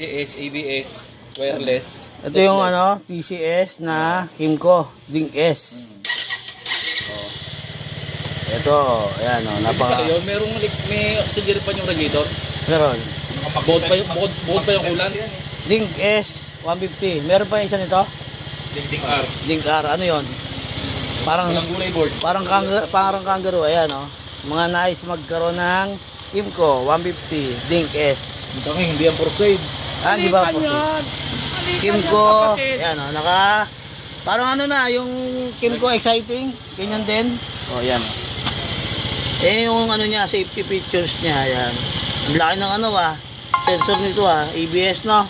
TCS, ABS, wireless. Ito yung ano, TCS na Kimco Ding S. Ito, ayan o, napaka... Yun, may auxiliary pa yung radiator. Meron. Buod pa yung ulan. Ding S 150. Meron pa yung isa nito? Ding R. Ding R, ano yun? Parang board. Parang kangaroo, ayan o. Mga nais magkaroon ng Kimco 150 Ding S. Hindi yan for sale. Di ba po? Kimco, ayan o, parang ano na, yung Kimco exciting, ganyan din. O, ayan o. Yung ano niya, safety features niya, ayan. Ang laki ng ano sensor nito ABS no?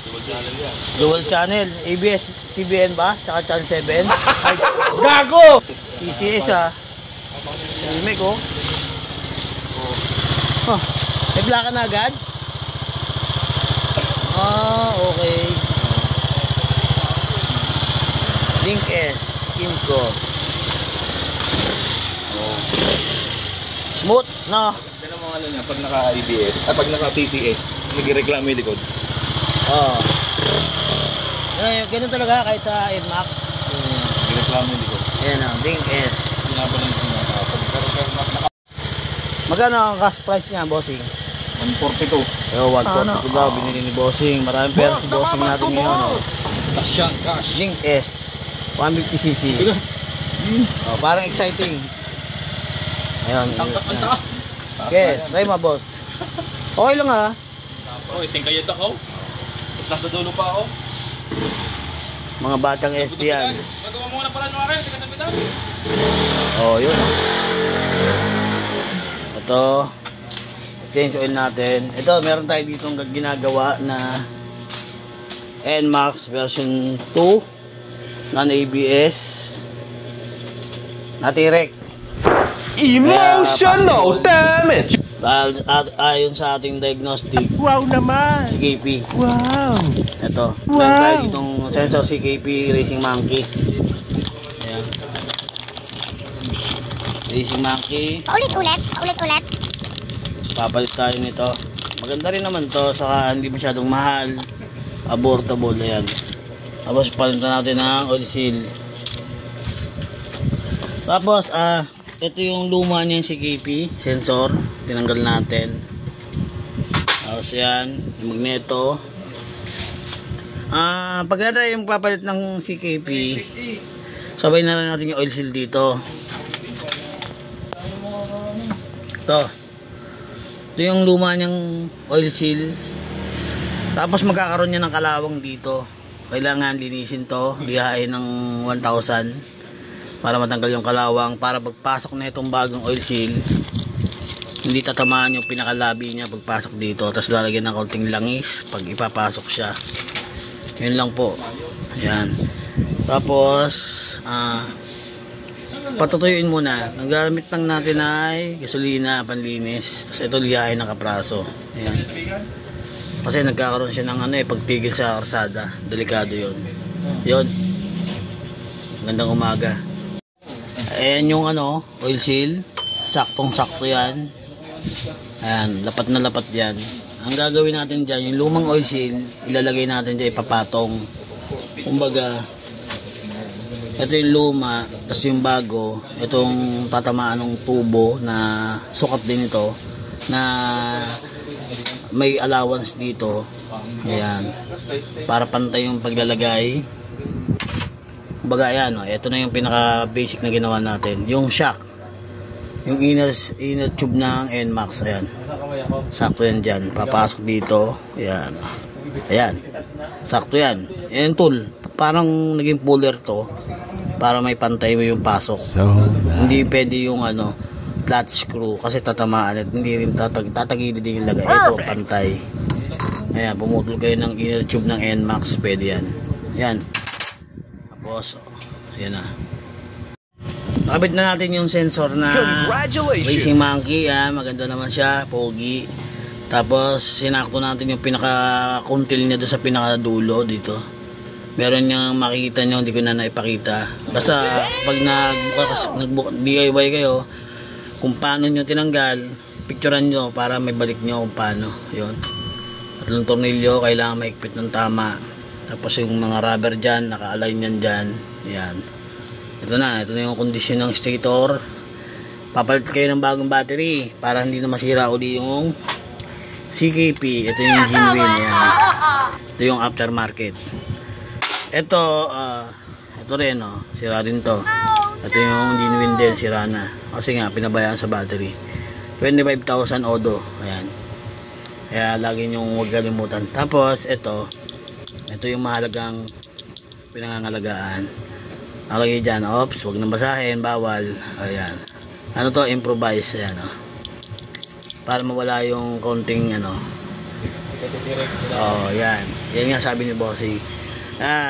Dual channel yan. Dual channel, ABS, CBN ba? Tsaka channel 7. Ay, gago! TCS Remake may plaka na agad? Okay. Link S, Kimco. Smooth, no? Yan ang mga ano niya, pag naka-ABS, pag naka-TCS, nagreklamo yung likod. Ganun talaga kahit sa NMAX. Nagreklamo yung likod. Ayan o, Ding S. Sinabalansin niya. Magkano ang cash price niya, bossing? 142. 142 daw, binili ni bossing. Maraming pera si bossing natin ngayon. Cash yan, cash. Ding S 150cc. Parang exciting. Ayun. Ang taas. Okay, try mo, boss. Okay lang Tingkayad ako. Tapos nasa dulo pa ako. Mga batang SD yan. Magawa mo na pala nyo akin, hindi ka sabitan. Yun. Ito change oil natin. Ito, meron tayo ditong ginagawa na NMAX version 2 non-ABS natirek. Emotional damage. Ayon sa ating diagnostic. Wow naman. CKP. Wow. Ito. Meron tayo ditong sensor CKP Racing Monkey. Ayan. Racing Monkey. Ulit. Papalit tayo nito. Maganda rin naman to, saka hindi masyadong mahal. Abortable, ayan. Tapos palitan natin ng oil seal. Tapos ito yung luma niya yung CKP sensor, tinanggal natin. Tapos yan, yung magneto. Pag natin yung papalit ng CKP, sabay na rin natin yung oil seal dito. Ito yung luma niyang oil seal. Tapos magkakaroon niya ng kalawang dito. Kailangan linisin to, lihain ng 1,000 para matanggal yung kalawang, para pagpasok na itong bagong oil seal hindi tatamaan yung pinakalabi niya pagpasok dito. Tapos lalagyan ng konting langis pag ipapasok siya. Yun lang po. Ayan. Tapos patutuyuin muna. Ang gamit lang natin ay gasolina, panlinis. Tapos ito lihain ng kapraso. Ayan. Kasi nagkakaroon siya ng pagtigil sa karsada. Delikado yun. Yun. Gandang umaga. Ayan yung oil seal. Saktong sakto yan. Ayan, lapat na lapat yan. Ang gagawin natin dyan, yung lumang oil seal, ilalagay natin dyan, ipapatong. Kumbaga, ito yung luma, tapos yung bago, itong tatamaan ng tubo na sukat din ito, na may allowance dito. Ayan, para pantay yung paglalagay. Kumbaga, ayan, ito na yung pinaka basic na ginawa natin. Yung shock, yung inner tube ng NMAX, ayan. Sakto yan dyan. Papasok dito. Ayan. Ayan. Sakto yan. Ayan tool. Parang naging puller to. Para may pantay mo yung pasok. Hindi pwede yung flat screw. Kasi tatamaan at hindi rin tatagilid din yung lagay. Ito, pantay. Ayan. Pumutol kayo ng inner tube ng NMAX. Pwede yan. Ayan. Tapos, ayan na. Nakabit na natin yung sensor na Racing Monkey. Maganda naman siya, pogi. Tapos sinakto natin yung pinaka-kuntil niya doon sa pinakadulo dito. Meron niyang makikita nyo, hindi ko na naipakita. Basta pag nag-DIY kayo, kung paano nyo tinanggal, picturean nyo para may balik nyo kung paano. Yun. Tatlong tornilyo, kailangan maikpit ng tama. Tapos yung mga rubber dyan, naka-align yan dyan. Yan. Ito na yung kondisyon ng stator. Papalit kayo ng bagong battery para hindi na masira uli yung CKP. Ito yung genuine. Yan. Ito yung aftermarket. Ito rin, sira din to. Ito yung genuine din, sira na. Kasi nga, pinabayaan sa battery. 25,000 odo. Ayan. Kaya lagi nyong huwag kalimutan. Tapos, ito yung mahalagang pinangangalagaan. Nakalagay dyan, oops, huwag nang basahin, bawal. Ayan. Ano to, improvise. Ayan, para mawala yung konting, yan. Yan nga sabi ni Bossy.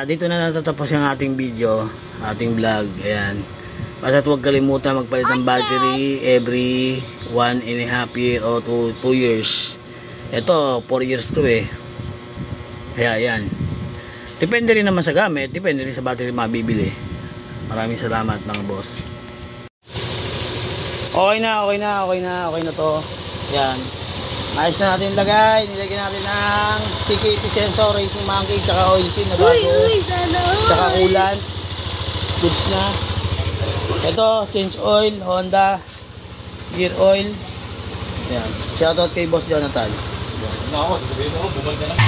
Dito na natatapos yung ating video, ating vlog. Ayan. Basta huwag kalimutan magpalit ng battery every 1.5 year o 2 years. Ito, 4 years to Kaya yan. Depende rin naman sa gamit, depende rin sa battery mabibili. Maraming salamat mga boss. Okay na to. Yan. Ayos na natin lagay. Nilagyan natin ng CKP sensor, racing monkey, tsaka oil seal na bago. Tsaka coolant. Goods na. Ito, change oil, Honda, gear oil. Yan. Shoutout kay Boss Jonathan. Sabihin mo, bumalik na lang.